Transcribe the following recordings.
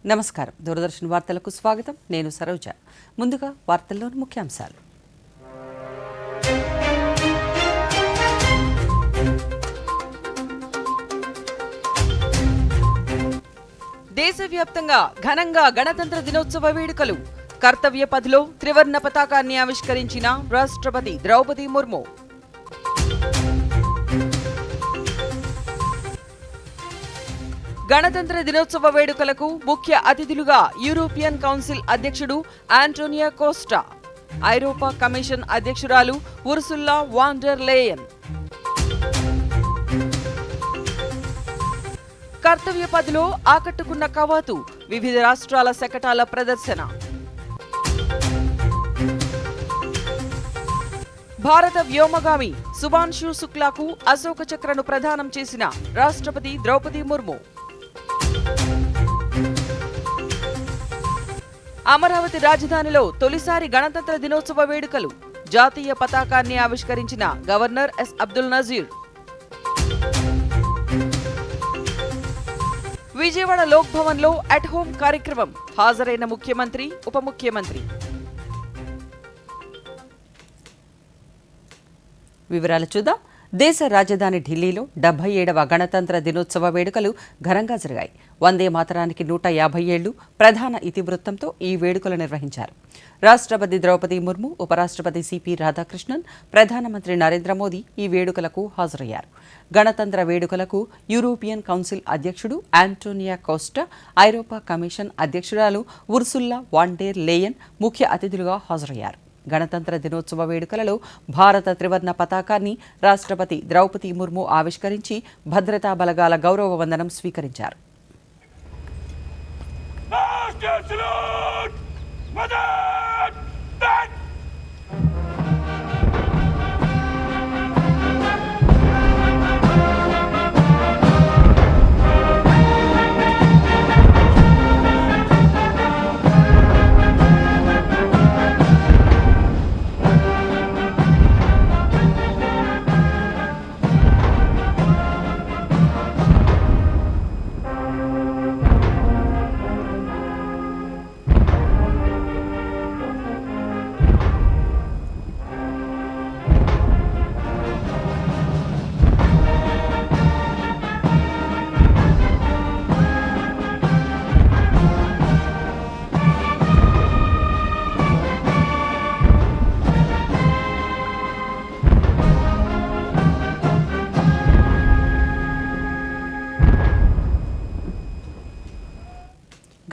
నమస్కారం. దూరదర్శన్ వార్తలకు స్వాగతం. నేను సరోజ. ముందుగా వార్తల్లోని ముఖ్యాంశాలు. దేశవ్యాప్తంగా ఘనంగా గణతంత్ర దినోత్సవ వేడుకలు. కర్తవ్య పథ్లో త్రివర్ణ పతాకాన్ని ఆవిష్కరించిన రాష్ట్రపతి ద్రౌపది ముర్ము. గణతంత్ర దినోత్సవ వేడుకలకు ముఖ్య అతిథులుగా యూరోపియన్ కౌన్సిల్ అధ్యక్షుడు ఆంటోనియో కోస్టా, ఐరోపా కమిషన్ అధ్యక్షురాలు ఉర్సులా వాన్ డెర్ లేయన్. కర్తవ్య పథ్లో ఆకట్టుకున్న కవాతు, వివిధ రాష్ట్రాల శకటాల ప్రదర్శన. భారత వ్యోమగామి సుభాన్షు శుక్లాకు అశోక చక్రను ప్రదానం చేసిన రాష్ట్రపతి ద్రౌపది ముర్ము. అమరావతి రాజధానిలో తొలిసారి గణతంత్ర దినోత్సవ వేడుకలు. జాతీయ పతాకాన్ని ఆవిష్కరించిన గవర్నర్ ఎస్ అబ్దుల్ నజీర్. విజయవాడ లోక్ భవన్ లో అట్ హోమ్ కార్యక్రమం. హాజరైన ముఖ్యమంత్రి, ఉప ముఖ్యమంత్రి. వివరాలు చూద్దాం. దేశ రాజధాని ఢిల్లీలో 77వ గణతంత్ర దినోత్సవ వేడుకలు ఘనంగా జరిగాయి. వందే మాతరానికి 150 ఏళ్లు ప్రధాన ఇతివృత్తంతో ఈ వేడుకలు నిర్వహించారు. రాష్ట్రపతి ద్రౌపది ముర్ము, ఉపరాష్ట్రపతి సిపి రాధాకృష్ణన్, ప్రధానమంత్రి నరేంద్ర మోదీ ఈ వేడుకలకు హాజరయ్యారు. గణతంత్ర వేడుకలకు యూరోపియన్ కౌన్సిల్ అధ్యక్షుడు ఆంటోనియో కోస్టా, ఐరోపా కమిషన్ అధ్యక్షురాలు ఉర్సులా వాన్ డెర్ లేయన్ ముఖ్య అతిథులుగా హాజరయ్యారు. గణతంత్ర దినోత్సవ వేడుకలలో భారత త్రివర్ణ పతాకాన్ని రాష్ట్రపతి ద్రౌపది ముర్ము ఆవిష్కరించి భద్రతా బలగాల గౌరవ వందనం స్వీకరించారు.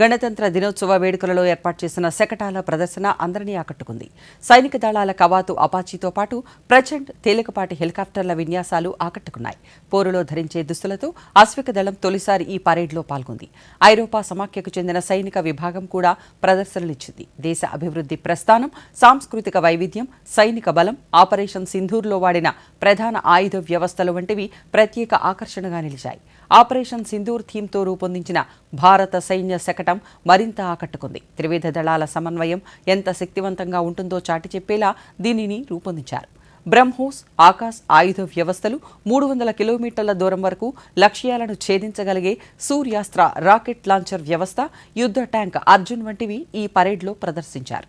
గణతంత్ర దినోత్సవ వేడుకలలో ఏర్పాటు చేసిన శకటాల ప్రదర్శన అందరినీ ఆకట్టుకుంది. సైనిక దళాల కవాతు అపాచీతో పాటు ప్రచండ్, తేలికపాటి హెలికాప్టర్ల విన్యాసాలు ఆకట్టుకున్నాయి. పోరులో ధరించే దుస్తులతో అశ్విక దళం తొలిసారి ఈ పరేడ్లో పాల్గొంది. ఐరోపా సమాఖ్యకు చెందిన సైనిక విభాగం కూడా ప్రదర్శనలిచ్చింది. దేశ అభివృద్ధి ప్రస్థానం, సాంస్కృతిక వైవిధ్యం, సైనిక బలం, ఆపరేషన్ సింధూర్లో వాడిన ప్రధాన ఆయుధ వ్యవస్థలు వంటివి ప్రత్యేక ఆకర్షణగా నిలిచాయి. ఆపరేషన్ సింధూర్ థీమ్తో రూపొందించిన భారత సైన్య శకటం మరింత ఆకట్టుకుంది. త్రివిధ దళాల సమన్వయం ఎంత శక్తివంతంగా ఉంటుందో చాటి చెప్పేలా దీనిని రూపొందించారు. బ్రహ్మోస్ ఆకాశ్ ఆయుధ వ్యవస్థలు, 300 కిలోమీటర్ల దూరం వరకు లక్ష్యాలను ఛేదించగలిగే సూర్యాస్త్ర రాకెట్ లాంచర్ వ్యవస్థ, యుద్ధ ట్యాంక్ అర్జున్ వంటివి ఈ పరేడ్లో ప్రదర్శించారు.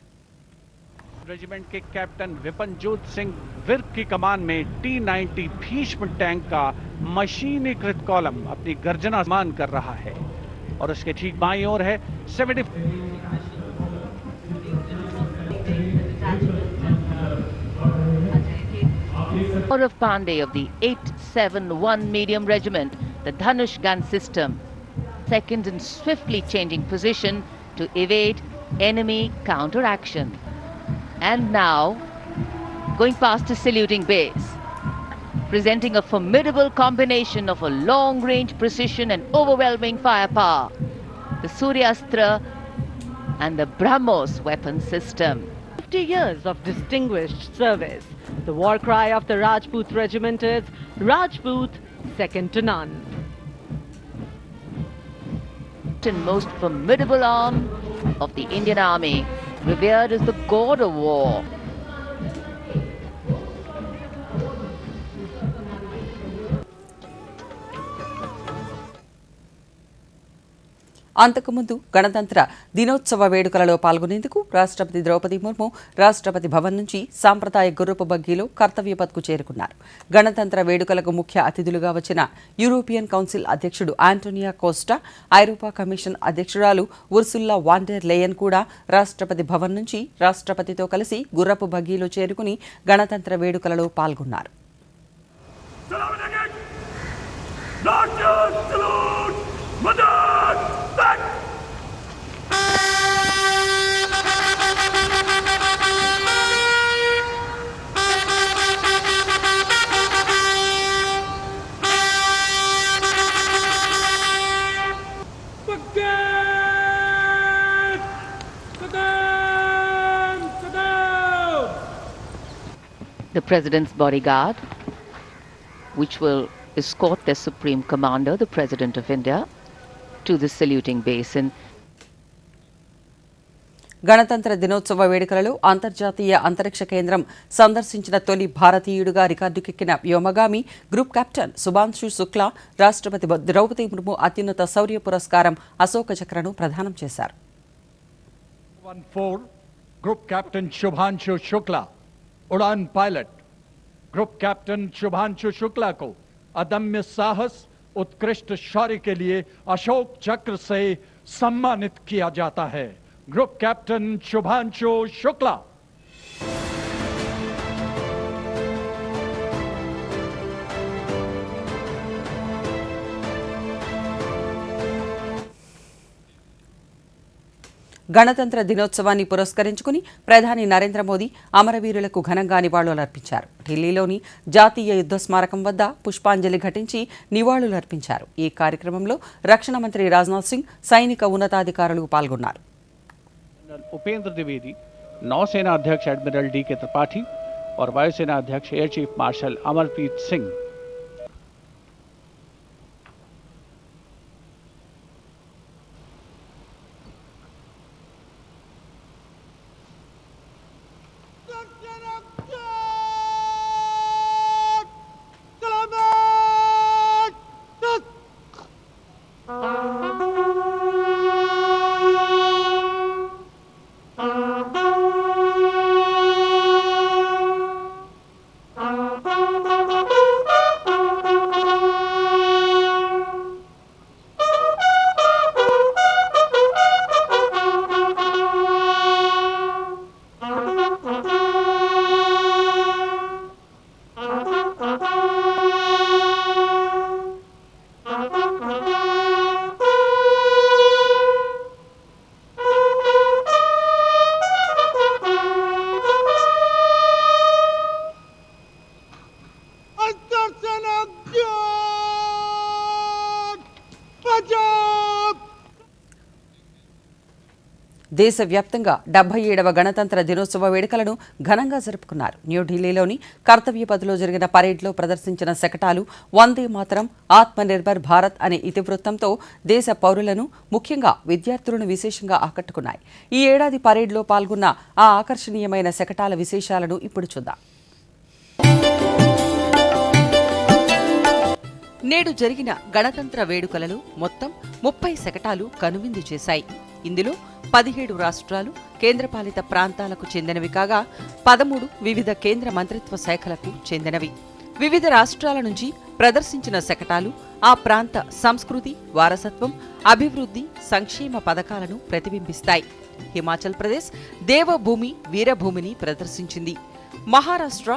रेजिमेंट के कैप्टन विपनजोत सिंह विर्क की कमान में T-90 भीष्म टैंक का मशीनीकृत कॉलम अपनी गर्जना मान कर रहा है और उसके ठीक बाईं ओर है 70 Gaurav Pandey of the 871 Medium Regiment, the Dhanush gun system, second in swiftly changing position to evade enemy counteraction. And now, going past a saluting base, presenting a formidable combination of a long-range precision and overwhelming firepower, the Suryastra and the BrahMos weapon system. 50 years of distinguished service. The war cry of the Rajput regiment is Rajput second to none. And most formidable arm of the Indian Army, revered as the god of war. అంతకుముందు గణతంత్ర దినోత్సవ వేడుకలలో పాల్గొనేందుకు రాష్ట్రపతి ద్రౌపది ముర్ము రాష్ట్రపతి భవన్ నుంచి సాంప్రదాయ గుర్రపు బగ్గీలో కర్తవ్య పథ్కు చేరుకున్నారు. గణతంత్ర వేడుకలకు ముఖ్య అతిథులుగా వచ్చిన యూరోపియన్ కౌన్సిల్ అధ్యక్షుడు ఆంటోనియో కోస్టా, ఐరోపా కమిషన్ అధ్యక్షురాలు ఉర్సుల్లా వాన్ డెర్ లేయన్ కూడా రాష్ట్రపతి భవన్ నుంచి రాష్ట్రపతితో కలిసి గుర్రపు బగ్గీలో చేరుకుని గణతంత్ర వేడుకలలో పాల్గొన్నారు. The President's bodyguard, which will escort the Supreme Commander, the President of India, to the saluting basin. గణతంత్ర దినోత్సవ వేడుకలలో అంతర్జాతీయ అంతరిక్ష కేంద్రం సందర్శించిన తొలి భారతీయుడిగా రికార్డుకెక్కిన వ్యోమగామి గ్రూప్ కెప్టెన్ శుభాంశు శుక్లా రాష్ట్రపతి ద్రౌపది ముర్ము అత్యున్నత శౌర్య పురస్కారం అశోక చక్రను ప్రదానం చేశారు. 14 Group Captain Shubhanshu Shukla, उड़ान pilot group captain Shubhanshu Shukla को अदम्य साहस उत्कृष्ट शौर्य के लिए अशोक चक्र से सम्मानित किया जाता है. Group captain Shubhanshu Shukla. గణతంత్ర దినోత్సవాన్ని పురస్కరించుకుని ప్రధాని నరేంద్ర మోదీ అమరవీరులకు ఘనంగా నివాళులర్పించారు. ఢిల్లీలోని జాతీయ యుద్ధ స్మారకం వద్ద పుష్పాంజలి ఘటించి నివాళులర్పించారు. ఈ కార్యక్రమంలో రక్షణ మంత్రి రాజ్నాథ్ సింగ్, సైనిక ఉన్నతాధికారులు పాల్గొన్నారు. उपेंद्र द्विवेदी, नौसेना अध्यक्ष एडमिरल डी.के. त्रिपाठी और वायुसेना अध्यक्ष air chief marshal Amarpreet Singh. దేశవ్యాప్తంగా 77వ గణతంత్ర దినోత్సవ వేడుకలను ఘనంగా జరుపుకున్నారు. న్యూఢిల్లీలోని కర్తవ్య పథ్లో జరిగిన పరేడ్లో ప్రదర్శించిన శకటాలు వందే మాతరం, ఆత్మనిర్భర్ భారత్ అనే ఇతివృత్తంతో దేశ పౌరులను, ముఖ్యంగా విద్యార్థులను విశేషంగా ఆకట్టుకున్నాయి. ఈ ఏడాది పరేడ్లో పాల్గొన్న ఆ ఆకర్షణీయమైన శకటాల విశేషాలను ఇప్పుడు చూద్దాం. నేడు జరిగిన గణతంత్ర వేడుకలలో మొత్తం 30 శకటాలు కనువిందు చేశాయి. ఇందులో 17 రాష్ట్రాలు, కేంద్రపాలిత ప్రాంతాలకు చెందినవి కాగా 13 వివిధ కేంద్ర మంత్రిత్వ శాఖలకు చెందినవి. వివిధ రాష్ట్రాల నుంచి ప్రదర్శించిన శకటాలు ఆ ప్రాంత సంస్కృతి, వారసత్వం, అభివృద్ధి, సంక్షేమ పథకాలను ప్రతిబింబిస్తాయి. హిమాచల్ ప్రదేశ్ దేవభూమి, వీరభూమిని ప్రదర్శించింది. మహారాష్ట్ర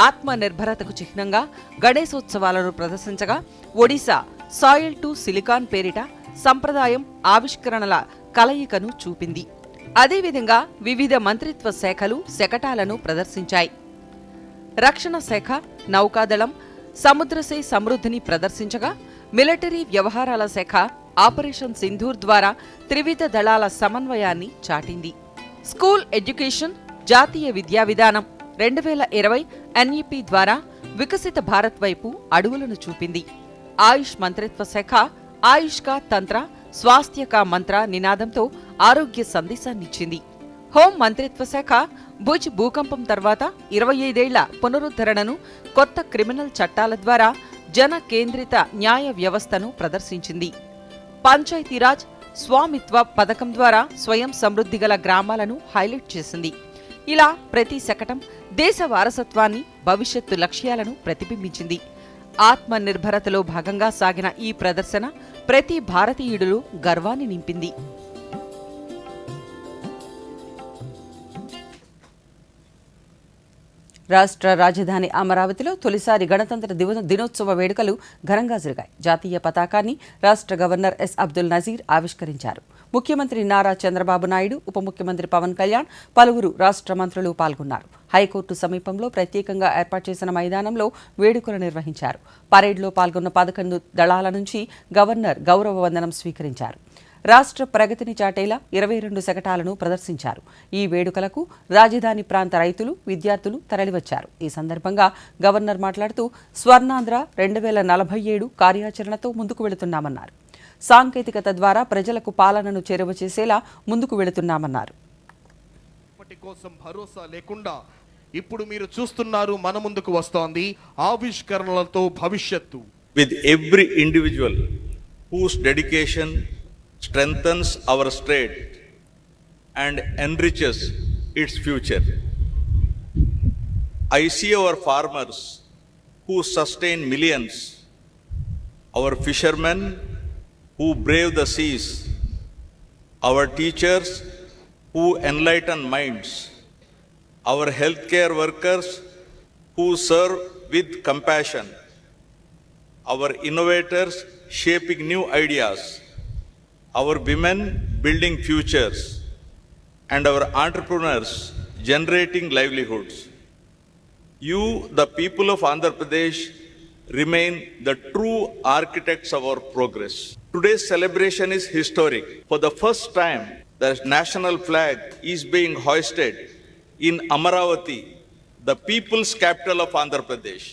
ఆత్మ నిర్భరతకు చిహ్నంగా గణేశోత్సవాలను ప్రదర్శించగా, ఒడిశా సాయిల్ టు సిలికాన్ పేరిట సంప్రదాయం, ఆవిష్కరణల కలయికను చూపింది. అదేవిధంగా వివిధ మంత్రిత్వ శాఖలు శకటాలను ప్రదర్శించాయి. రక్షణ శాఖ, నౌకాదళం సముద్రసే సమృద్ధిని ప్రదర్శించగా, మిలిటరీ వ్యవహారాల శాఖ ఆపరేషన్ సింధూర్ ద్వారా త్రివిధ దళాల సమన్వయాన్ని చాటింది. స్కూల్ ఎడ్యుకేషన్, జాతీయ విద్యా విధానం 2020 ఎన్ఈపీ ద్వారా వికసిత భారత్ వైపు అడుగులను చూపింది. ఆయుష్ మంత్రిత్వ శాఖ ఆయుష్ కా తంత్ర, స్వాస్థ్య కా మంత్ర నినాదంతో ఆరోగ్య సందేశాన్నిచ్చింది. హోం మంత్రిత్వ శాఖ భుజ్ భూకంపం తర్వాత 25 ఏళ్ల పునరుద్ధరణను, కొత్త క్రిమినల్ చట్టాల ద్వారా జన కేంద్రిత న్యాయ వ్యవస్థను ప్రదర్శించింది. పంచాయతీరాజ్, స్వామిత్వ పథకం ద్వారా స్వయం సమృద్ధి గల గ్రామాలను హైలైట్ చేసింది. ఇలా ప్రతి శకటం దేశ వారసత్వాన్ని, భవిష్యత్తు లక్ష్యాలను ప్రతిబింబించింది. ఆత్మ నిర్భరతలో భాగంగా సాగిన ఈ ప్రదర్శన ప్రతి భారతీయుడిలో గర్వాన్ని నింపింది. రాష్ట్ర రాజధాని అమరావతిలో తొలిసారి గణతంత్ర దినోత్సవ వేడుకలు ఘనంగా జరిగాయి. జాతీయ పతాకాన్ని రాష్ట్ర గవర్నర్ ఎస్ అబ్దుల్ నజీర్ ఆవిష్కరించారు. ముఖ్యమంత్రి నారా చంద్రబాబు నాయుడు, ఉప ముఖ్యమంత్రి పవన్ కళ్యాణ్, పలువురు రాష్ట్ర మంత్రులు పాల్గొన్నారు. హైకోర్టు సమీపంలో ప్రత్యేకంగా ఏర్పాటు చేసిన మైదానంలో వేడుకలు నిర్వహించారు. పరేడ్లో పాల్గొన్న 11 దళాల నుంచి గవర్నర్ గౌరవ వందనం స్వీకరించారు. రాష్ట్ర ప్రగతిని చాటేలా 22 శకటాలను ప్రదర్శించారు. ఈ వేడుకలకు రాజధాని ప్రాంత రైతులు, విద్యార్థులు తరలివచ్చారు. ఈ సందర్భంగా గవర్నర్ మాట్లాడుతూ స్వర్ణాంధ్ర 2047 కార్యాచరణతో ముందుకు వెళుతున్నామన్నారు. సాంకేతికత ద్వారా ప్రజలకు పాలనను చేరువ చేసేలా ముందుకు వెళుతున్నామన్నారు. కోసం భరోసా లేకుండా ఇప్పుడు మీరు చూస్తున్నారు మన ముందుకు వస్తోంది ఆవిష్కరణలతో భవిష్యత్తు. With every individual whose dedication strengthens our state and enriches its future. I see our farmers who sustain millions, our fishermen who brave the seas, our teachers who enlighten minds, our healthcare workers who serve with compassion, our innovators shaping new ideas, our women building futures, and our entrepreneurs generating livelihoods. You, the people of Andhra Pradesh, remain the true architects of our progress. Today's celebration is historic. For the first time, the national flag is being hoisted in Amaravati, the people's capital of Andhra Pradesh.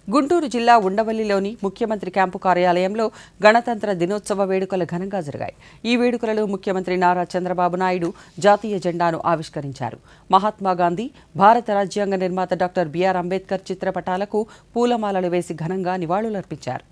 Guntur జిల్లా ఉండవల్లిలోని ముఖ్యమంత్రి camp కార్యాలయంలో గణతంత్ర దినోత్సవ వేడుకలు ఘనంగా జరిగాయి. ఈ వేడుకలలో ముఖ్యమంత్రి నారా చంద్రబాబు నాయుడు జాతీయ జెండాను ఆవిష్కరించారు. మహాత్మాగాంధీ, భారత రాజ్యాంగ నిర్మాత డాక్టర్ బిఆర్ అంబేద్కర్ చిత్రపటాలకు పూలమాలలు వేసి ఘనంగా నివాళులర్పించారు.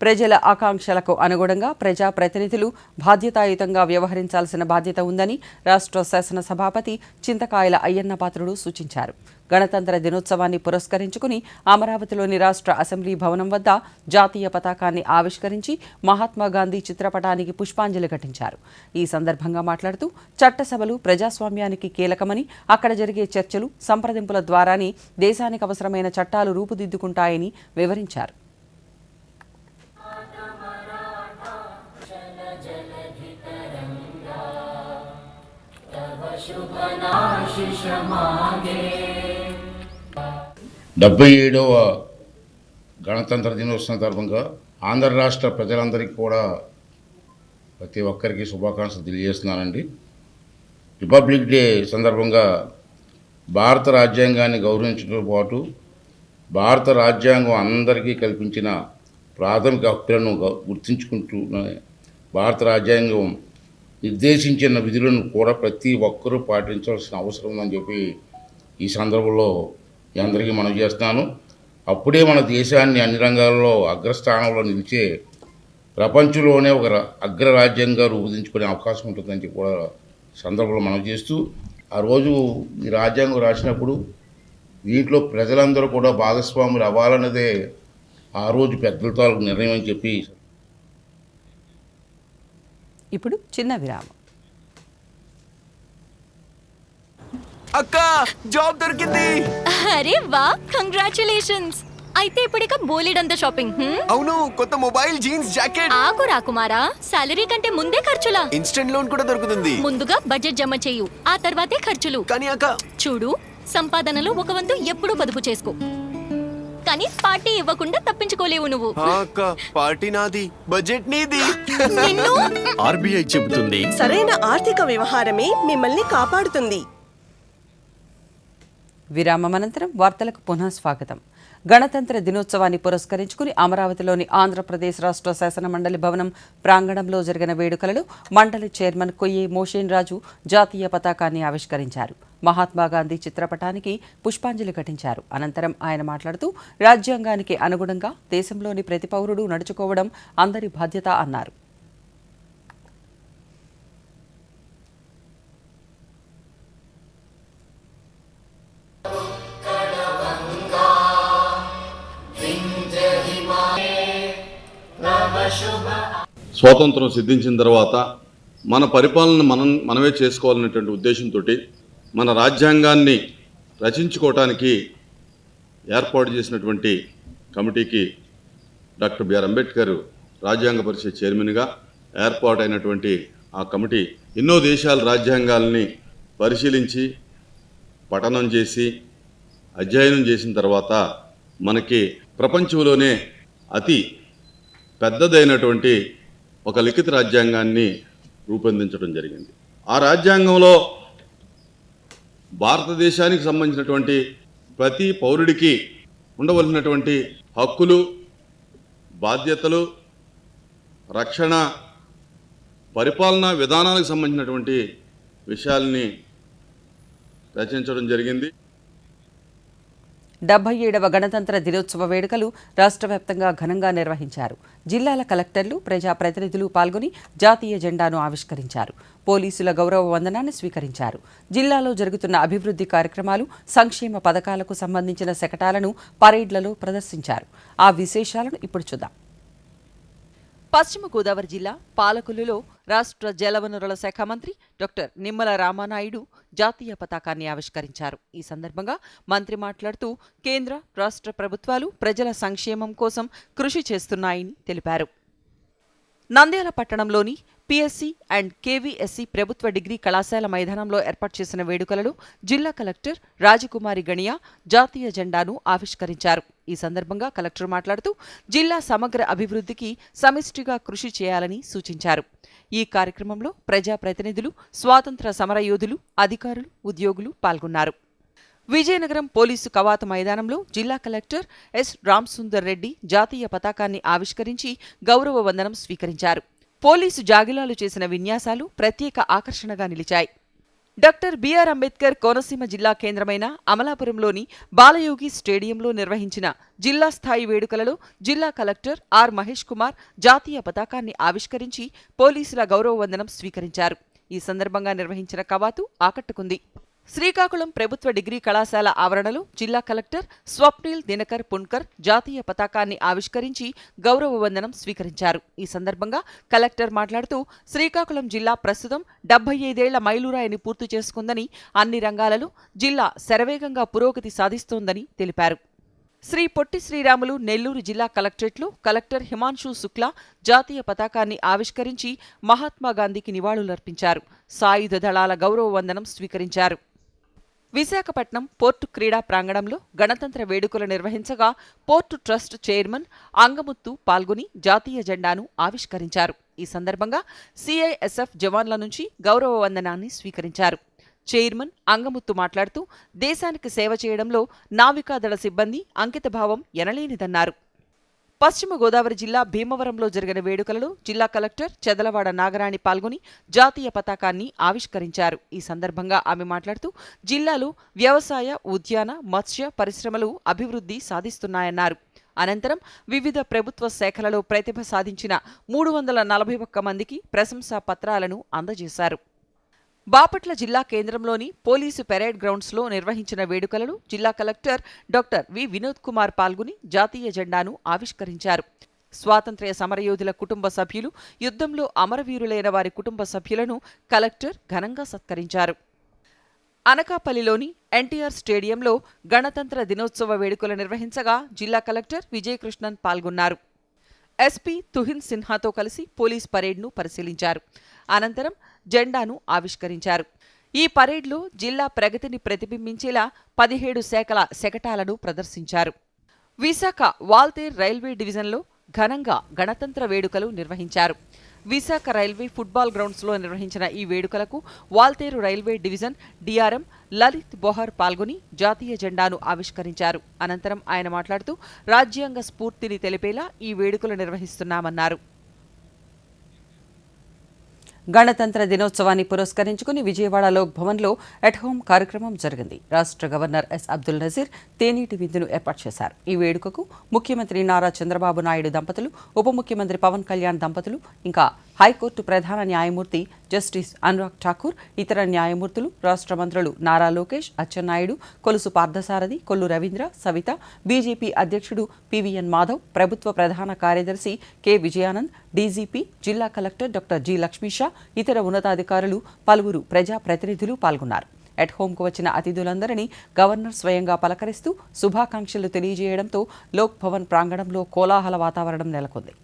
ప్రజల ఆకాంక్షలకు అనుగుణంగా ప్రజాప్రతినిధులు బాధ్యతాయుతంగా వ్యవహరించాల్సిన బాధ్యత ఉందని రాష్ట్ర శాసనసభాపతి చింతకాయల అయ్యన్న పాత్రుడు సూచించారు. గణతంత్ర దినోత్సవాన్ని పురస్కరించుకుని అమరావతిలోని రాష్ట్ర అసెంబ్లీ భవనం వద్ద జాతీయ పతాకాన్ని ఆవిష్కరించి మహాత్మాగాంధీ చిత్రపటానికి పుష్పాంజలి ఘటించారు. ఈ సందర్భంగా మాట్లాడుతూ చట్టసభలు ప్రజాస్వామ్యానికి కీలకమని, అక్కడ జరిగే చర్చలు, సంప్రదింపుల ద్వారానే దేశానికి అవసరమైన చట్టాలు రూపుదిద్దుకుంటాయని వివరించారు. డెబ్బై 77వ గణతంత్ర దినోత్సవం సందర్భంగా ఆంధ్ర రాష్ట్ర ప్రజలందరికీ కూడా ప్రతి ఒక్కరికి శుభాకాంక్షలు తెలియజేస్తున్నానండి. రిపబ్లిక్ డే సందర్భంగా భారత రాజ్యాంగాన్ని గౌరవించడంతో పాటు భారత రాజ్యాంగం అందరికీ కల్పించిన ప్రాథమిక హక్కులను గుర్తించుకుంటూ భారత రాజ్యాంగం నిర్దేశించిన విధులను కూడా ప్రతి ఒక్కరూ పాటించాల్సిన అవసరం ఉందని చెప్పి ఈ సందర్భంలో మీ అందరికీ మనవి చేస్తున్నాను. అప్పుడే మన దేశాన్ని అన్ని రంగాల్లో అగ్రస్థానంలో నిలిచే ప్రపంచంలోనే ఒక అగ్రరాజ్యంగా రూపుదించుకునే అవకాశం ఉంటుందని చెప్పి కూడా సందర్భంలో మనవి చేస్తూ, ఆ రోజు ఈ రాజ్యాంగం రాసినప్పుడు దీంట్లో ప్రజలందరూ కూడా భాగస్వాములు అవ్వాలన్నదే ఆ రోజు పెద్దలతో నిర్ణయం అని చెప్పి. ఇప్పుడు చిన్న విరామం. అక్క జాబ్ దొరికింది. అరే వా, కంగ్రాచులేషన్స్. అయితే ఇప్పుడిక బోలెడంత షాపింగ్. అవును, కొత్త మొబైల్, జీన్స్, జాకెట్. ఆగు రాకుమారా, సాలరీ కంటే ముందే ఖర్చులా? ఇన్స్టెంట్ లోన్ కూడా దొరుకుతుంది. ముందుగా బడ్జెట్ జమ చేయు, ఆ తర్వాతే ఖర్చులు. కానీ అక్క చూడు, సంపాదనలో ఒక వంతు ఎప్పుడూ పొదుపు చేసుకో. కానీ పార్టీ ఇవ్వకుండా తప్పించుకోలేవు నువ్వు. అక్క పార్టీ నాది, బడ్జెట్ నీది. నిన్ను ఆర్బీఐ చెబుతుంది సరైన ఆర్థిక వ్యవహారమే మిమ్మల్ని కాపాడుతుంది. విరామం అనంతరం వార్తలకు పునః స్వాగతం. గణతంత్ర దినోత్సవాన్ని పురస్కరించుకుని అమరావతిలోని ఆంధ్రప్రదేశ్ రాష్ట్ర శాసనమండలి భవనం ప్రాంగణంలో జరిగిన వేడుకలలో మండలి చైర్మన్ కొయ్యే మోషేన్ రాజు జాతీయ పతాకాన్ని ఆవిష్కరించారు. మహాత్మాగాంధీ చిత్రపటానికి పుష్పాంజలి ఘటించారు. అనంతరం ఆయన మాట్లాడుతూ రాజ్యాంగానికి అనుగుణంగా దేశంలోని ప్రతి పౌరుడు నడుచుకోవడం అందరి బాధ్యత అన్నారు. స్వాతంత్రం సిద్ధించిన తర్వాత మన పరిపాలన మనమే చేసుకోవాలనేటువంటి ఉద్దేశంతో మన రాజ్యాంగాన్ని రచించుకోవటానికి ఏర్పాటు చేసినటువంటి కమిటీకి డాక్టర్ బిఆర్ అంబేద్కర్ రాజ్యాంగ పరిషత్ చైర్మన్గా ఏర్పాటైనటువంటి ఆ కమిటీ ఎన్నో దేశాల రాజ్యాంగాల్ని పరిశీలించి పఠనం చేసి అధ్యయనం చేసిన తర్వాత మనకి ప్రపంచంలోనే అతి పెద్దదైనటువంటి ఒక లిఖిత రాజ్యాంగాన్ని రూపొందించడం జరిగింది. ఆ రాజ్యాంగంలో భారతదేశానికి సంబంధించినటువంటి ప్రతి పౌరుడికి ఉండవలసినటువంటి హక్కులు, బాధ్యతలు, రక్షణ, పరిపాలనా విధానాలకు సంబంధించినటువంటి విషయాల్ని రచించడం జరిగింది. 77వ గణతంత్ర దినోత్సవ వేడుకలు రాష్ట్ర వ్యాప్తంగా ఘనంగా నిర్వహించారు. జిల్లాల కలెక్టర్లు, ప్రజాప్రతినిధులు పాల్గొని జాతీయ జెండాను ఆవిష్కరించారు. పోలీసుల గౌరవ వందనాన్ని స్వీకరించారు. జిల్లాలో జరుగుతున్న అభివృద్ధి కార్యక్రమాలు, సంక్షేమ పథకాలకు సంబంధించిన శకటాలను పరేడ్లలో ప్రదర్శించారు. ఆ విశేషాలను ఇప్పుడు చూద్దాం. పశ్చిమ గోదావరి జిల్లా పాలకొల్లులో రాష్ట్ర జలవనరుల శాఖ మంత్రి డాక్టర్ నిమ్మల రామానాయుడు జాతీయ పతాకాన్ని ఆవిష్కరించారు. ఈ సందర్భంగా మంత్రి మాట్లాడుతూ కేంద్ర, రాష్ట్ర ప్రభుత్వాలు ప్రజల సంక్షేమం కోసం కృషి చేస్తున్నాయని తెలిపారు. నంద్యాల పట్టణంలోని పిఎస్సి అండ్ కేవీఎస్సి ప్రభుత్వ డిగ్రీ కళాశాల మైదానంలో ఏర్పాటు చేసిన వేడుకలలో జిల్లా కలెక్టర్ రాజకుమారి గణియా జాతీయ జెండాను ఆవిష్కరించారు. ఈ సందర్భంగా కలెక్టర్ మాట్లాడుతూ జిల్లా సమగ్ర అభివృద్ధికి సమిష్టిగా కృషి చేయాలని సూచించారు. ఈ కార్యక్రమంలో ప్రజాప్రతినిధులు, స్వాతంత్ర సమరయోధులు, అధికారులు, ఉద్యోగులు పాల్గొన్నారు. విజయనగరం పోలీసు కవాతు మైదానంలో జిల్లా కలెక్టర్ ఎస్ రామ్సుందర్ రెడ్డి జాతీయ పతాకాన్ని ఆవిష్కరించి గౌరవ వందనం స్వీకరించారు. పోలీసు జాగిలాలు చేసిన విన్యాసాలు ప్రత్యేక ఆకర్షణగా నిలిచాయి. డాక్టర్ బిఆర్ అంబేద్కర్ కోనసీమ జిల్లా కేంద్రమైన అమలాపురంలోని బాలయోగి స్టేడియంలో నిర్వహించిన జిల్లా స్థాయి వేడుకలలో జిల్లా కలెక్టర్ ఆర్ మహేష్ కుమార్ జాతీయ పతాకాన్ని ఆవిష్కరించి పోలీసుల గౌరవ వందనం స్వీకరించారు. ఈ సందర్భంగా నిర్వహించిన కవాతు ఆకట్టుకుంది. శ్రీకాకుళం ప్రభుత్వ డిగ్రీ కళాశాల ఆవరణలో జిల్లా కలెక్టర్ స్వప్నిల్ దినకర్ పున్కర్ జాతీయ పతాకాన్ని ఆవిష్కరించి గౌరవ వందనం స్వీకరించారు. ఈ సందర్భంగా కలెక్టర్ మాట్లాడుతూ శ్రీకాకుళం జిల్లా ప్రస్తుతం 75 ఏళ్ల మైలురాయిని పూర్తి చేసుకుందని, అన్ని రంగాలలో జిల్లా శరవేగంగా పురోగతి సాధిస్తోందని తెలిపారు. శ్రీ పొట్టి శ్రీరాములు నెల్లూరు జిల్లా కలెక్టరేట్లో కలెక్టర్ హిమాంశు శుక్లా జాతీయ పతాకాన్ని ఆవిష్కరించి మహాత్మాగాంధీకి నివాళులర్పించారు. సాయుధ దళాల గౌరవ వందనం స్వీకరించారు. విశాఖపట్నం పోర్టు క్రీడా ప్రాంగణంలో గణతంత్ర వేడుకలు నిర్వహించగా పోర్టు ట్రస్ట్ చైర్మన్ అంగముత్తు పాల్గొని జాతీయ జెండాను ఆవిష్కరించారు. ఈ సందర్భంగా సిఐఎస్ఎఫ్ జవాన్ల నుంచి గౌరవ వందనాన్ని స్వీకరించారు. చైర్మన్ అంగముత్తు మాట్లాడుతూ దేశానికి సేవ చేయడంలో నావికాదళ సిబ్బంది అంకితభావం ఎనలేనిదన్నారు. పశ్చిమ గోదావరి జిల్లా భీమవరంలో జరిగిన వేడుకలలో జిల్లా కలెక్టర్ చెదలవాడ నాగరాణి పాల్గొని జాతీయ పతాకాన్ని ఆవిష్కరించారు. ఈ సందర్భంగా ఆమె మాట్లాడుతూ జిల్లాలో వ్యవసాయ, ఉద్యాన, మత్స్య పరిశ్రమలు అభివృద్ధి సాధిస్తున్నాయన్నారు. అనంతరం వివిధ ప్రభుత్వ శాఖలలో ప్రతిభ సాధించిన 341 మందికి ప్రశంసా పత్రాలను అందజేశారు. బాపట్ల జిల్లా కేంద్రంలోని పోలీసు పెరేడ్ గ్రౌండ్స్లో నిర్వహించిన వేడుకలను జిల్లా collector doctor V Vinod Kumar పాల్గొని జాతీయ జెండాను ఆవిష్కరించారు. స్వాతంత్ర్య సమరయోధుల కుటుంబ సభ్యులు, యుద్ధంలో అమరవీరులైన వారి కుటుంబ సభ్యులను కలెక్టర్ ఘనంగా సత్కరించారు. అనకాపల్లిలోని ఎన్టీఆర్ స్టేడియంలో గణతంత్ర దినోత్సవ వేడుకలు నిర్వహించగా జిల్లా కలెక్టర్ విజయకృష్ణన్ పాల్గొన్నారు. ఎస్పీ తుహిన్ సిన్హాతో కలిసి పోలీస్ పరేడ్ను పరిశీలించారు. అనంతరం జెండాను ఆవిష్కరించారు. ఈ పరేడ్లో జిల్లా ప్రగతిని ప్రతిబింబించేలా 17 శాఖల శకటాలను ప్రదర్శించారు. విశాఖ వాల్తేర్ రైల్వే డివిజన్లో ఘనంగా గణతంత్ర వేడుకలు నిర్వహించారు. విశాఖ రైల్వే ఫుట్బాల్ గ్రౌండ్స్లో నిర్వహించిన ఈ వేడుకలకు Waltair railway division DRM Lalit Bohra పాల్గొని జాతీయ జెండాను ఆవిష్కరించారు. అనంతరం ఆయన మాట్లాడుతూ రాజ్యాంగ స్ఫూర్తిని తెలిపేలా ఈ వేడుకలు నిర్వహిస్తున్నామన్నారు. గణతంత్ర దినోత్సవాన్ని పురస్కరించుకుని విజయవాడ లోక్ భవన్లో అట్ హోమ్ కార్యక్రమం జరిగింది. రాష్ట్ర గవర్నర్ ఎస్ అబ్దుల్ నజీర్ తేనీటి విందును ఏర్పాటు చేశారు. ఈ వేడుకకు ముఖ్యమంత్రి నారా చంద్రబాబు నాయుడు దంపతులు, ఉప ముఖ్యమంత్రి పవన్ కళ్యాణ్ దంపతులు, ఇంకా హైకోర్టు ప్రధాన న్యాయమూర్తి జస్టిస్ అనురాగ్ ఠాకూర్, ఇతర న్యాయమూర్తులు, రాష్ట్ర మంత్రులు నారా లోకేష్, అచ్చెన్నాయుడు, కొలుసు పార్థసారథి, కొల్లు రవీంద్ర, సవిత, బీజేపీ అధ్యక్షుడు పివిఎన్ మాధవ్, ప్రభుత్వ ప్రధాన కార్యదర్శి కె విజయానంద్, డీజీపీ, జిల్లా కలెక్టర్ డాక్టర్ జి లక్ష్మీషా, ఇతర ఉన్నతాధికారులు, పలువురు ప్రజాప్రతినిధులు పాల్గొన్నారు. అట్ హోంకు వచ్చిన అతిథులందరినీ గవర్నర్ స్వయంగా పలకరిస్తూ శుభాకాంక్షలు తెలియజేయడంతో లోక్ భవన్ ప్రాంగణంలో కోలాహల వాతావరణం నెలకొంది.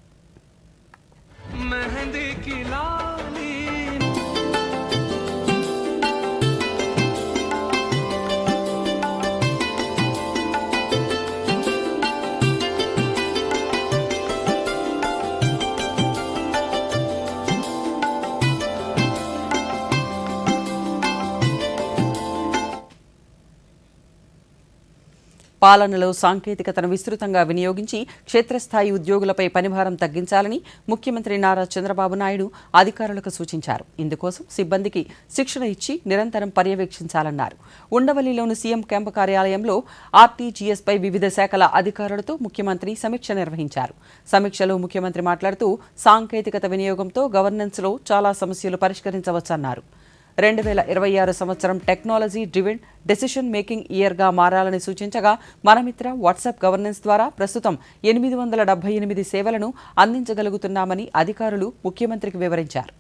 పాలనలో సాంకేతికతను విస్తృతంగా వినియోగించి క్షేత్రస్థాయి ఉద్యోగులపై పనిభారం తగ్గించాలని ముఖ్యమంత్రి నారా చంద్రబాబు నాయుడు అధికారులకు సూచించారు. ఇందుకోసం సిబ్బందికి శిక్షణ ఇచ్చి నిరంతరం పర్యవేక్షించాలన్నారు. ఉండవల్లిలోని సీఎం క్యాంపు కార్యాలయంలో ఆర్టీజీఎస్పై వివిధ శాఖల అధికారులతో ముఖ్యమంత్రి సమీక్ష నిర్వహించారు. సమీక్షలో ముఖ్యమంత్రి మాట్లాడుతూ సాంకేతికత వినియోగంతో గవర్నెన్స్లో చాలా సమస్యలు పరిష్కరించవచ్చన్నారు. 2026 సంవత్సరం టెక్నాలజీ డ్రివెన్ డెసిషన్ మేకింగ్ ఇయర్గా మారాలని సూచించగా మనమిత్ర వాట్సాప్ గవర్నెన్స్ ద్వారా ప్రస్తుతం 878 సేవలను అందించగలుగుతున్నామని అధికారులు ముఖ్యమంత్రికి వివరించారు.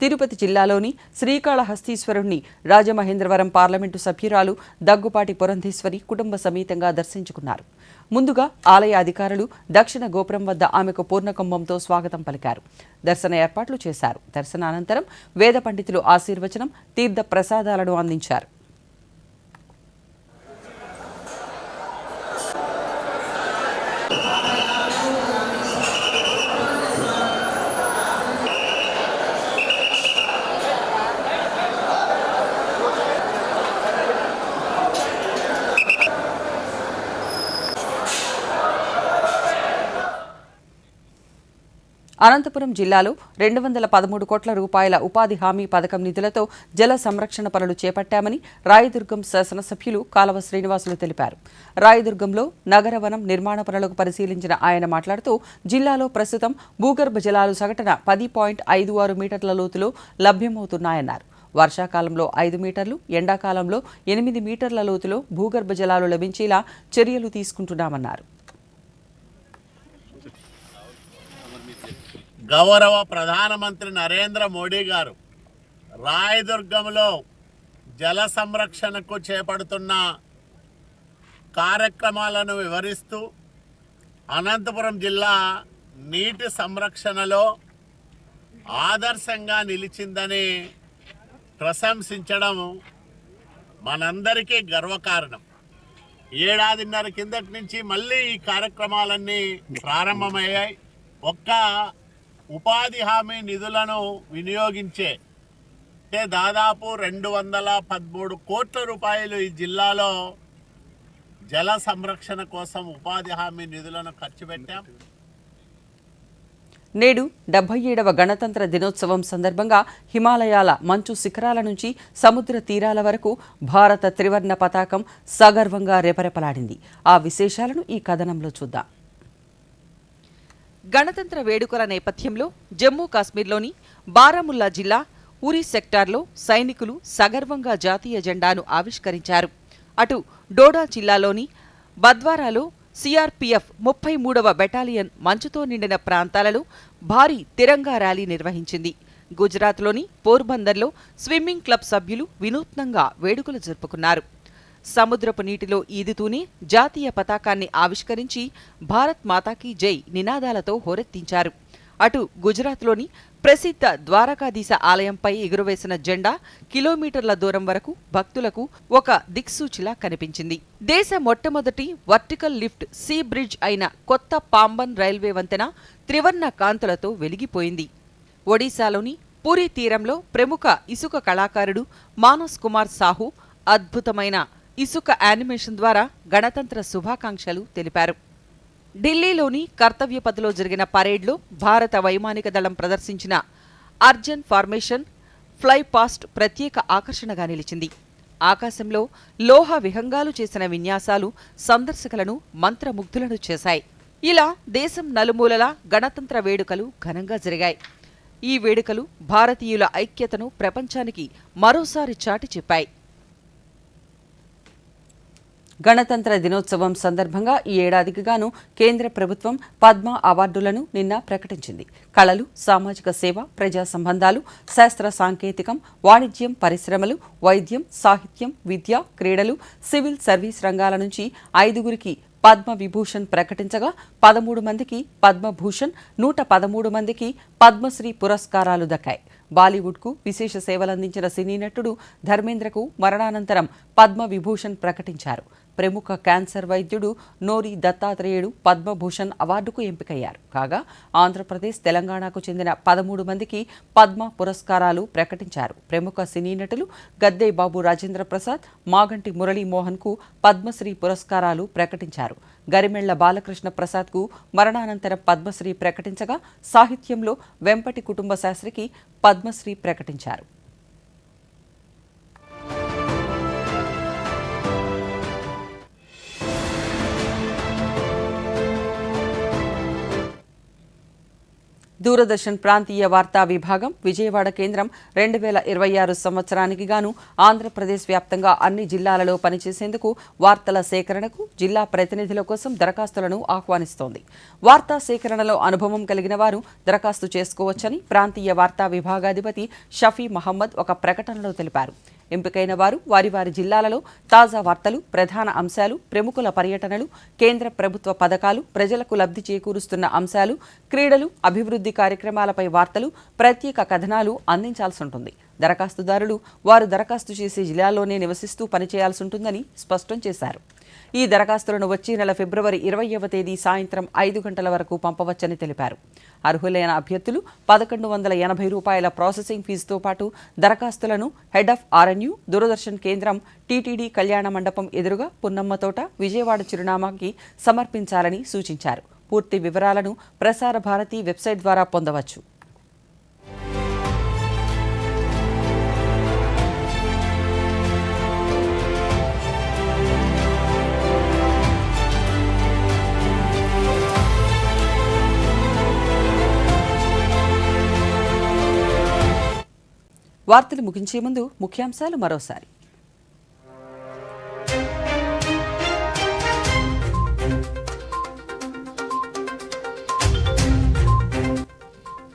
తిరుపతి జిల్లాలోని శ్రీకాళహస్తీశ్వరుణ్ణి రాజమహేంద్రవరం పార్లమెంటు సభ్యురాలు దగ్గుపాటి పురంధేశ్వరి కుటుంబ సమేతంగా దర్శించుకున్నారు. ముందుగా ఆలయ అధికారులు దక్షిణ గోపురం వద్ద ఆమెకు పూర్ణకుంభంతో స్వాగతం పలికారు. దర్శన ఏర్పాట్లు చేశారు. దర్శనానంతరం వేద పండితులు ఆశీర్వచనం, తీర్థ ప్రసాదాలను అందించారు. అనంతపురం జిల్లాలో 213 కోట్ల రూపాయల ఉపాధి హామీ పథకం నిధులతో జల సంరక్షణ పనులు చేపట్టామని రాయదుర్గం శాసనసభ్యులు కాలవ శ్రీనివాసులు తెలిపారు. రాయదుర్గంలో నగర వనం నిర్మాణ పనులకు పరిశీలించిన ఆయన మాట్లాడుతూ జిల్లాలో ప్రస్తుతం భూగర్భ జలాలు సగటున 10.56 మీటర్ల లోతులో లభ్యమవుతున్నాయన్నారు. వర్షాకాలంలో 5 మీటర్లు, ఎండాకాలంలో 8 మీటర్ల లోతులో భూగర్భ జలాలు లభించేలా చర్యలు తీసుకుంటున్నామన్నారు. గౌరవ ప్రధానమంత్రి నరేంద్ర మోడీ గారు రాయదుర్గంలో జల సంరక్షణకు చేపడుతున్న కార్యక్రమాలను వివరిస్తూ అనంతపురం జిల్లా నీటి సంరక్షణలో ఆదర్శంగా నిలిచిందని ప్రశంసించడం మనందరికీ గర్వకారణం. ఏడాదిన్నర కిందటి నుంచి మళ్ళీ ఈ కార్యక్రమాలన్నీ ప్రారంభమయ్యాయి. ఒక్క ఉపాధి హామీ నిధులను వినియోగించే దాదాపు 213 కోట్ల రూపాయలు ఈ జిల్లాలో జల సంరక్షణ కోసం ఉపాధి హామీ నిధులను ఖర్చు పెట్టాం. నేడు 77వ గణతంత్ర దినోత్సవం సందర్భంగా హిమాలయాల మంచు శిఖరాల నుంచి సముద్ర తీరాల వరకు భారత త్రివర్ణ పతాకం సగర్వంగా రెపరెపలాడింది. ఆ విశేషాలను ఈ కథనంలో చూద్దాం. గణతంత్ర వేడుకల నేపథ్యంలో జమ్మూ కాశ్మీర్లోని బారాముల్లా జిల్లా ఉరి సెక్టార్లో సైనికులు సగర్వంగా జాతీయ జెండాను ఆవిష్కరించారు. అటు డోడా జిల్లాలోని బద్వారాలో సిఆర్పీఎఫ్ 33వ బెటాలియన్ మంచుతో నిండిన ప్రాంతాలలో భారీ తిరంగా ర్యాలీ నిర్వహించింది. గుజరాత్లోని పోర్బందర్లో స్విమ్మింగ్ క్లబ్ సభ్యులు వినూత్నంగా వేడుకలు జరుపుకున్నారు. సముద్రపు నీటిలో ఈదుతూనే జాతీయ పతాకాన్ని ఆవిష్కరించి భారత్ మాతాకీ జై నినాదాలతో హోరెత్తించారు. అటు గుజరాత్లోని ప్రసిద్ధ ద్వారకాధీశ ఆలయంపై ఎగురవేసిన జెండా కిలోమీటర్ల దూరం వరకు భక్తులకు ఒక దిక్సూచిలా కనిపించింది. దేశ మొట్టమొదటి వర్టికల్ లిఫ్ట్ సీ బ్రిడ్జ్ అయిన కొత్త పాంబన్ రైల్వే వంతెన త్రివర్ణ కాంతులతో వెలిగిపోయింది. ఒడిశాలోని పూరీ తీరంలో ప్రముఖ ఇసుక కళాకారుడు మానస్ కుమార్ సాహు అద్భుతమైన ఇసుక యానిమేషన్ ద్వారా గణతంత్ర శుభాకాంక్షలు తెలిపారు. ఢిల్లీలోని కర్తవ్య పథ్లో జరిగిన పరేడ్లో భారత వైమానిక దళం ప్రదర్శించిన అర్జన్ ఫార్మేషన్ ఫ్లై పాస్ట్ ప్రత్యేక ఆకర్షణగా నిలిచింది. ఆకాశంలో లోహ విహంగాలు చేసిన విన్యాసాలు సందర్శకులను మంత్రముగ్ధులను చేశాయి. ఇలా దేశం నలుమూలలా గణతంత్ర వేడుకలు ఘనంగా జరిగాయి. ఈ వేడుకలు భారతీయుల ఐక్యతను ప్రపంచానికి మరోసారి చాటి చెప్పాయి. గణతంత్ర దినోత్సవం సందర్భంగా ఈ ఏడాదికి గాను కేంద్ర ప్రభుత్వం పద్మ అవార్డులను నిన్న ప్రకటించింది. కళలు, సామాజిక సేవ, ప్రజా సంబంధాలు, శాస్త్ర సాంకేతికం, వాణిజ్యం, పరిశ్రమలు, వైద్యం, సాహిత్యం, విద్య, క్రీడలు, సివిల్ సర్వీస్ రంగాల నుంచి 5గురికి పద్మ విభూషణ్ ప్రకటించగా 13 మందికి పద్మభూషణ్, 113 మందికి పద్మశ్రీ పురస్కారాలు దక్కాయి. బాలీవుడ్కు విశేష సేవలందించిన సినీ నటుడు ధర్మేంద్రకు మరణానంతరం పద్మ విభూషణ్ ప్రకటించారు. ప్రముఖ క్యాన్సర్ వైద్యుడు నోరి దత్తాత్రేయుడు పద్మభూషణ్ అవార్డుకు ఎంపికయ్యారు. కాగా ఆంధ్రప్రదేశ్, తెలంగాణకు చెందిన 13 మందికి పద్మ పురస్కారాలు ప్రకటించారు. ప్రముఖ సినీ నటులు గద్దె బాబు రాజేంద్ర ప్రసాద్, మాగంటి మురళీమోహన్కు పద్మశ్రీ పురస్కారాలు ప్రకటించారు. గరిమెళ్ల బాలకృష్ణ ప్రసాద్కు మరణానంతరం పద్మశ్రీ ప్రకటించగా సాహిత్యంలో వెంపటి కుటుంబ శాస్త్రికి పద్మశ్రీ ప్రకటించారు. దూరదర్శన్ ప్రాంతీయ వార్తా విభాగం విజయవాడ కేంద్రం 2026 సంవత్సరానికి గాను ఆంధ్రప్రదేశ్ వ్యాప్తంగా అన్ని జిల్లాలలో పనిచేసేందుకు వార్తల సేకరణకు జిల్లా ప్రతినిధుల కోసం దరఖాస్తులను ఆహ్వానిస్తోంది. వార్తా సేకరణలో అనుభవం కలిగిన వారు దరఖాస్తు చేసుకోవచ్చని ప్రాంతీయ వార్తా విభాగాధిపతి షఫీ మహమ్మద్ ఒక ప్రకటనలో తెలిపారు. ఎంపికైన వారు వారి వారి జిల్లాలలో తాజా వార్తలు, ప్రధాన అంశాలు, ప్రముఖుల పర్యటనలు, కేంద్ర ప్రభుత్వ పథకాలు, ప్రజలకు లబ్ధి చేకూరుస్తున్న అంశాలు, క్రీడలు, అభివృద్ధి కార్యక్రమాలపై వార్తలు, ప్రత్యేక కథనాలు అందించాల్సి ఉంటుంది. దరఖాస్తుదారులు వారు దరఖాస్తు చేసే జిల్లాలోనే నివసిస్తూ పనిచేయాల్సి ఉంటుందని స్పష్టం చేశారు. ఈ దరఖాస్తులను వచ్చే నెల ఫిబ్రవరి 20వ తేదీ సాయంత్రం 5 గంటల వరకు పంపవచ్చని తెలిపారు. అర్హులైన అభ్యర్థులు ₹1180 ప్రాసెసింగ్ ఫీజుతో పాటు దరఖాస్తులను హెడ్ ఆఫ్ ఆర్ఎన్యూ, దూరదర్శన్ కేంద్రం, టీటీడీ కళ్యాణ మండపం ఎదురుగా పున్నమ్మ తోట, విజయవాడ చిరునామాకి సమర్పించాలని సూచించారు. పూర్తి వివరాలను ప్రసార భారతి వెబ్సైట్ ద్వారా పొందవచ్చు. వార్తలు ముగించే ముందు ముఖ్యాంశాలు మరోసారి.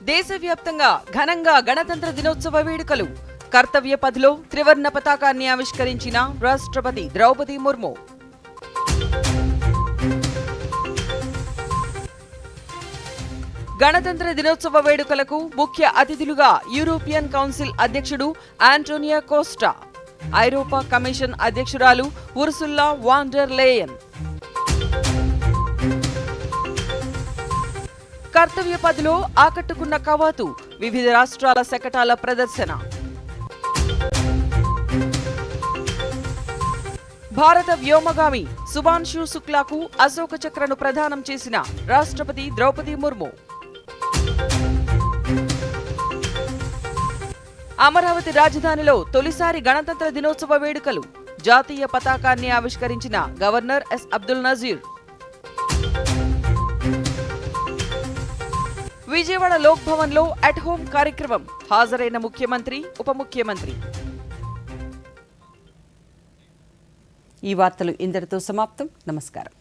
దేశవ్యాప్తంగా ఘనంగా గణతంత్ర దినోత్సవ వేడుకలు. కర్తవ్య పథ్లో త్రివర్ణ పతాకాన్ని ఆవిష్కరించిన రాష్ట్రపతి ద్రౌపది ముర్ము. గణతంత్ర దినోత్సవ వేడుకలకు ముఖ్య అతిథులుగా యూరోపియన్ కౌన్సిల్ అధ్యక్షుడు ఆంటోనియో కోస్టా, ఐరోపా కమిషన్ అధ్యక్షురాలు ఉర్సుల్లా వాన్ డెర్ లేయన్. కర్తవ్య పథ్లో ఆకట్టుకున్న కవాతు, వివిధ రాష్ట్రాల శకటాల ప్రదర్శన. భారత వ్యోమగామి శుభాన్షు శుక్లాకు అశోక చక్రను ప్రదానం చేసిన రాష్ట్రపతి ద్రౌపది ముర్ము. అమరావతి రాజధానిలో తొలిసారి గణతంత్ర దినోత్సవ వేడుకలు. జాతీయ పతాకాన్ని ఆవిష్కరించిన గవర్నర్ ఎస్ అబ్దుల్ నజీర్. విజయవాడ లోక్ భవన్ లో అట్ హోమ్ కార్యక్రమం. హాజరైన ముఖ్యమంత్రి, ఉప ముఖ్యమంత్రి. ఈ వార్తలు ఇంతటితో సమాప్తం. నమస్కారం.